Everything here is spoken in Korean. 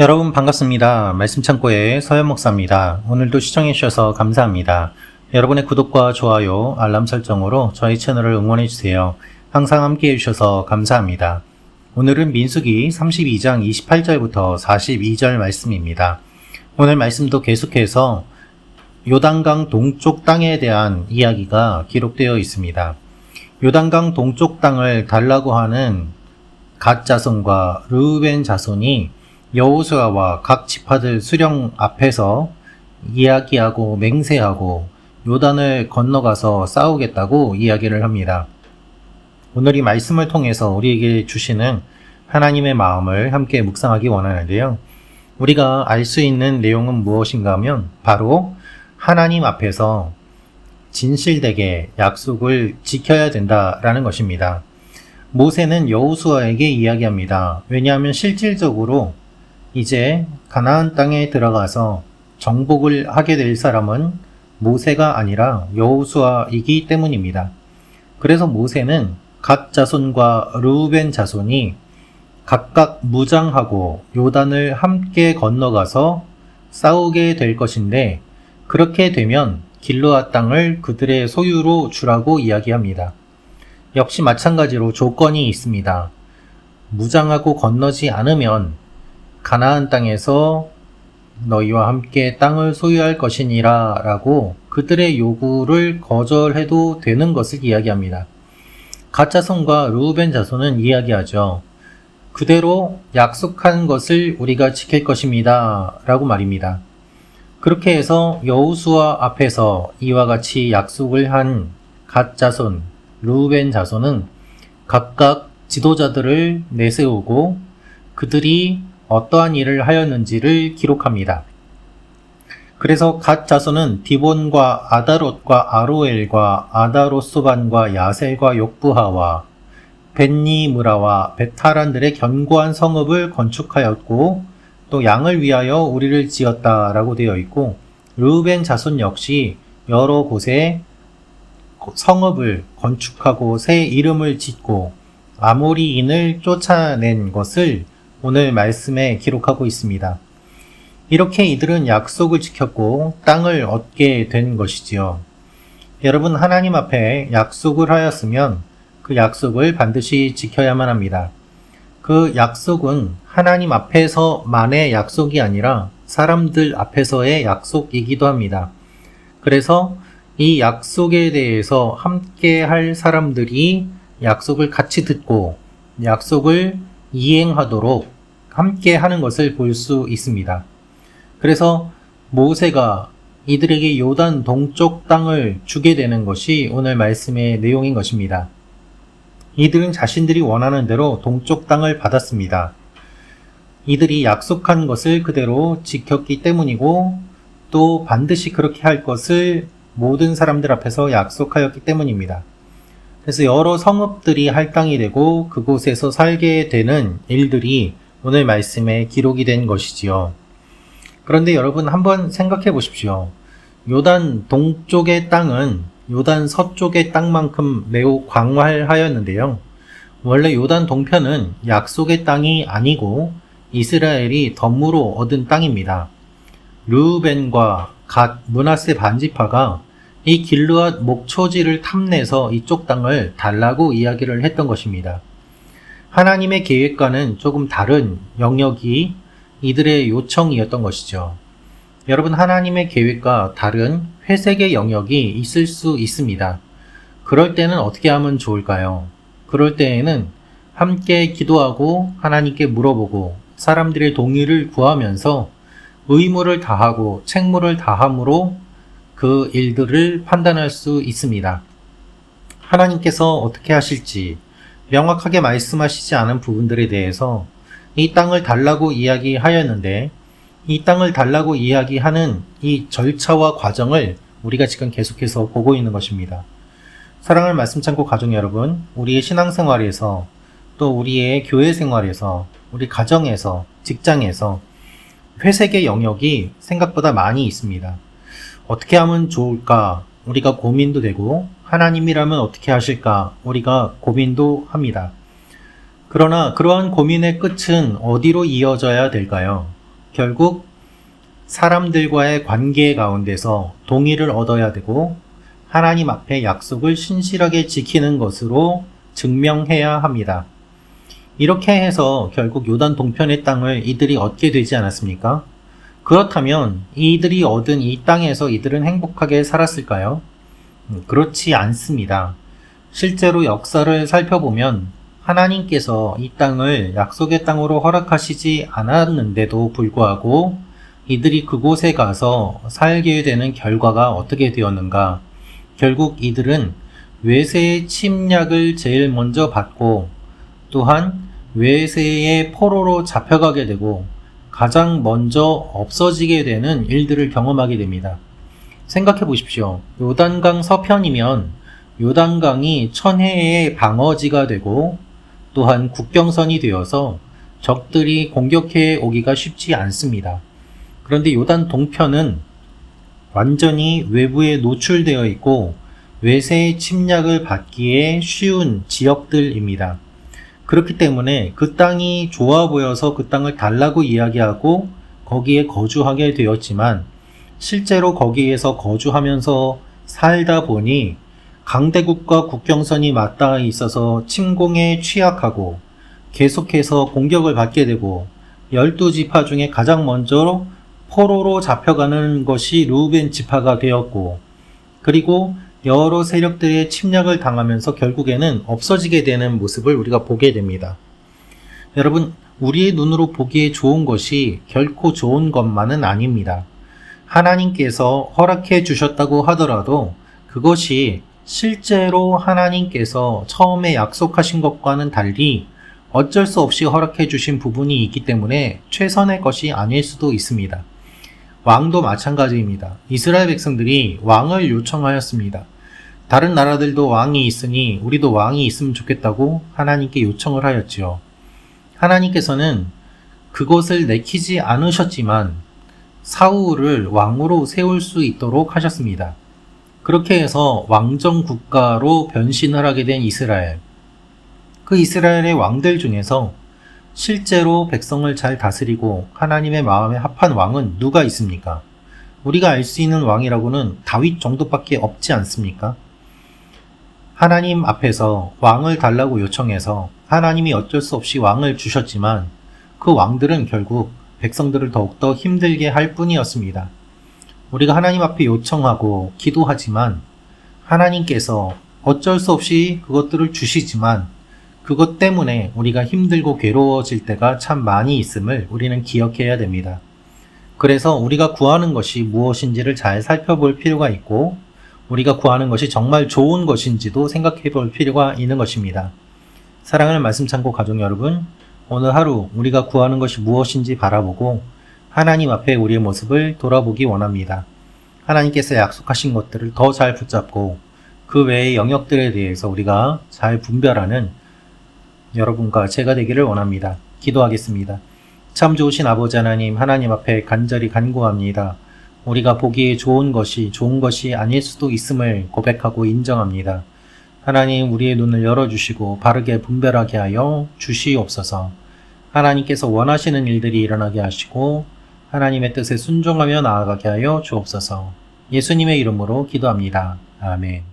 여러분 반갑습니다. 말씀창고의 서현 목사입니다. 오늘도 시청해 주셔서 감사합니다. 여러분의 구독과 좋아요, 알람 설정으로 저희 채널을 응원해 주세요. 항상 함께 해주셔서 감사합니다. 오늘은 민수기 32장 28절부터 42절 말씀입니다. 오늘 말씀도 계속해서 요단강 동쪽 땅에 대한 이야기가 기록되어 있습니다. 요단강 동쪽 땅을 달라고 하는 갓 자손과 르우벤 자손이 여호수아와 각 지파들 수령 앞에서 이야기하고 맹세하고 요단을 건너가서 싸우겠다고 이야기를 합니다. 오늘 이 말씀을 통해서 우리에게 주시는 하나님의 마음을 함께 묵상하기 원하는데요. 우리가 알 수 있는 내용은 무엇인가 하면 바로 하나님 앞에서 진실되게 약속을 지켜야 된다라는 것입니다. 모세는 여호수아에게 이야기합니다. 왜냐하면 실질적으로 이제 가나안 땅에 들어가서 정복을 하게 될 사람은 모세가 아니라 여호수아이기 때문입니다. 그래서 모세는 갓 자손과 르우벤 자손이 각각 무장하고 요단을 함께 건너가서 싸우게 될 것인데, 그렇게 되면 길르앗 땅을 그들의 소유로 주라고 이야기합니다. 역시 마찬가지로 조건이 있습니다. 무장하고 건너지 않으면 가나안 땅에서 너희와 함께 땅을 소유할 것이니라 라고 그들의 요구를 거절해도 되는 것을 이야기합니다. 갓 자손과 르우벤 자손은 이야기하죠. 그대로 약속한 것을 우리가 지킬 것입니다 라고 말입니다. 그렇게 해서 여호수아 앞에서 이와 같이 약속을 한 갓 자손, 르우벤 자손은 각각 지도자들을 내세우고 그들이 어떠한 일을 하였는지를 기록합니다. 그래서 갓 자손은 디본과 아다롯과 아로엘과 아다롯소반과 야셀과 욕부하와 벳니므라와 벳하란들의 견고한 성읍을 건축하였고 또 양을 위하여 우리를 지었다라고 되어 있고, 르우벤 자손 역시 여러 곳에 성읍을 건축하고 새 이름을 짓고 아모리인을 쫓아낸 것을 오늘 말씀에 기록하고 있습니다. 이렇게 이들은 약속을 지켰고 땅을 얻게 된 것이지요. 여러분, 하나님 앞에 약속을 하였으면 그 약속을 반드시 지켜야만 합니다. 그 약속은 하나님 앞에서만의 약속이 아니라 사람들 앞에서의 약속이기도 합니다. 그래서 이 약속에 대해서 함께 할 사람들이 약속을 같이 듣고 약속을 이행하도록 함께 하는 것을 볼 수 있습니다. 그래서 모세가 이들에게 요단 동쪽 땅을 주게 되는 것이 오늘 말씀의 내용인 것입니다. 이들은 자신들이 원하는 대로 동쪽 땅을 받았습니다. 이들이 약속한 것을 그대로 지켰기 때문이고 또 반드시 그렇게 할 것을 모든 사람들 앞에서 약속하였기 때문입니다. 그래서 여러 성읍들이 할당이 되고 그곳에서 살게 되는 일들이 오늘 말씀에 기록이 된 것이지요. 그런데 여러분, 한번 생각해 보십시오. 요단 동쪽의 땅은 요단 서쪽의 땅만큼 매우 광활하였는데요. 원래 요단 동편은 약속의 땅이 아니고 이스라엘이 덤으로 얻은 땅입니다. 르우벤과 갓, 므낫세 반지파가 이 길르앗 목초지를 탐내서 이쪽 땅을 달라고 이야기를 했던 것입니다. 하나님의 계획과는 조금 다른 영역이 이들의 요청이었던 것이죠. 여러분, 하나님의 계획과 다른 회색의 영역이 있을 수 있습니다. 그럴 때는 어떻게 하면 좋을까요? 그럴 때에는 함께 기도하고 하나님께 물어보고 사람들의 동의를 구하면서 의무를 다하고 책무를 다함으로 그 일들을 판단할 수 있습니다. 하나님께서 어떻게 하실지 명확하게 말씀하시지 않은 부분들에 대해서 이 땅을 달라고 이야기하였는데, 이 땅을 달라고 이야기하는 이 절차와 과정을 우리가 지금 계속해서 보고 있는 것입니다. 사랑하는 말씀창고 가족 여러분, 우리의 신앙생활에서 또 우리의 교회 생활에서 우리 가정에서 직장에서 회색의 영역이 생각보다 많이 있습니다. 어떻게 하면 좋을까? 우리가 고민도 되고, 하나님이라면 어떻게 하실까? 우리가 고민도 합니다. 그러나 그러한 고민의 끝은 어디로 이어져야 될까요? 결국 사람들과의 관계 가운데서 동의를 얻어야 되고 하나님 앞에 약속을 신실하게 지키는 것으로 증명해야 합니다. 이렇게 해서 결국 요단 동편의 땅을 이들이 얻게 되지 않았습니까? 그렇다면 이들이 얻은 이 땅에서 이들은 행복하게 살았을까요? 그렇지 않습니다. 실제로 역사를 살펴보면 하나님께서 이 땅을 약속의 땅으로 허락하시지 않았는데도 불구하고 이들이 그곳에 가서 살게 되는 결과가 어떻게 되었는가? 결국 이들은 외세의 침략을 제일 먼저 받고 또한 외세의 포로로 잡혀가게 되고 가장 먼저 없어지게 되는 일들을 경험하게 됩니다. 생각해 보십시오. 요단강 서편이면 요단강이 천혜의 방어지가 되고 또한 국경선이 되어서 적들이 공격해 오기가 쉽지 않습니다. 그런데 요단 동편은 완전히 외부에 노출되어 있고 외세의 침략을 받기에 쉬운 지역들입니다. 그렇기 때문에 그 땅이 좋아 보여서 그 땅을 달라고 이야기하고 거기에 거주하게 되었지만 실제로 거기에서 거주하면서 살다 보니 강대국과 국경선이 맞닿아 있어서 침공에 취약하고 계속해서 공격을 받게 되고 12지파 중에 가장 먼저 포로로 잡혀가는 것이 르우벤 지파가 되었고 그리고 여러 세력들의 침략을 당하면서 결국에는 없어지게 되는 모습을 우리가 보게 됩니다. 여러분, 우리의 눈으로 보기에 좋은 것이 결코 좋은 것만은 아닙니다. 하나님께서 허락해 주셨다고 하더라도 그것이 실제로 하나님께서 처음에 약속하신 것과는 달리 어쩔 수 없이 허락해 주신 부분이 있기 때문에 최선의 것이 아닐 수도 있습니다. 왕도 마찬가지입니다. 이스라엘 백성들이 왕을 요청하였습니다. 다른 나라들도 왕이 있으니 우리도 왕이 있으면 좋겠다고 하나님께 요청을 하였지요. 하나님께서는 그것을 내키지 않으셨지만 사울을 왕으로 세울 수 있도록 하셨습니다. 그렇게 해서 왕정 국가로 변신을 하게 된 이스라엘. 그 이스라엘의 왕들 중에서 실제로 백성을 잘 다스리고 하나님의 마음에 합한 왕은 누가 있습니까? 우리가 알 수 있는 왕이라고는 다윗 정도밖에 없지 않습니까? 하나님 앞에서 왕을 달라고 요청해서 하나님이 어쩔 수 없이 왕을 주셨지만 그 왕들은 결국 백성들을 더욱더 힘들게 할 뿐이었습니다. 우리가 하나님 앞에 요청하고 기도하지만 하나님께서 어쩔 수 없이 그것들을 주시지만 그것 때문에 우리가 힘들고 괴로워질 때가 참 많이 있음을 우리는 기억해야 됩니다. 그래서 우리가 구하는 것이 무엇인지를 잘 살펴볼 필요가 있고 우리가 구하는 것이 정말 좋은 것인지도 생각해 볼 필요가 있는 것입니다. 사랑하는 말씀 창고 가족 여러분, 오늘 하루 우리가 구하는 것이 무엇인지 바라보고 하나님 앞에 우리의 모습을 돌아보기 원합니다. 하나님께서 약속하신 것들을 더 잘 붙잡고 그 외의 영역들에 대해서 우리가 잘 분별하는 여러분과 제가 되기를 원합니다. 기도하겠습니다. 참 좋으신 아버지 하나님, 하나님 앞에 간절히 간구합니다. 우리가 보기에 좋은 것이 아닐 수도 있음을 고백하고 인정합니다. 하나님, 우리의 눈을 열어주시고 바르게 분별하게 하여 주시옵소서. 하나님께서 원하시는 일들이 일어나게 하시고 하나님의 뜻에 순종하며 나아가게 하여 주옵소서. 예수님의 이름으로 기도합니다. 아멘.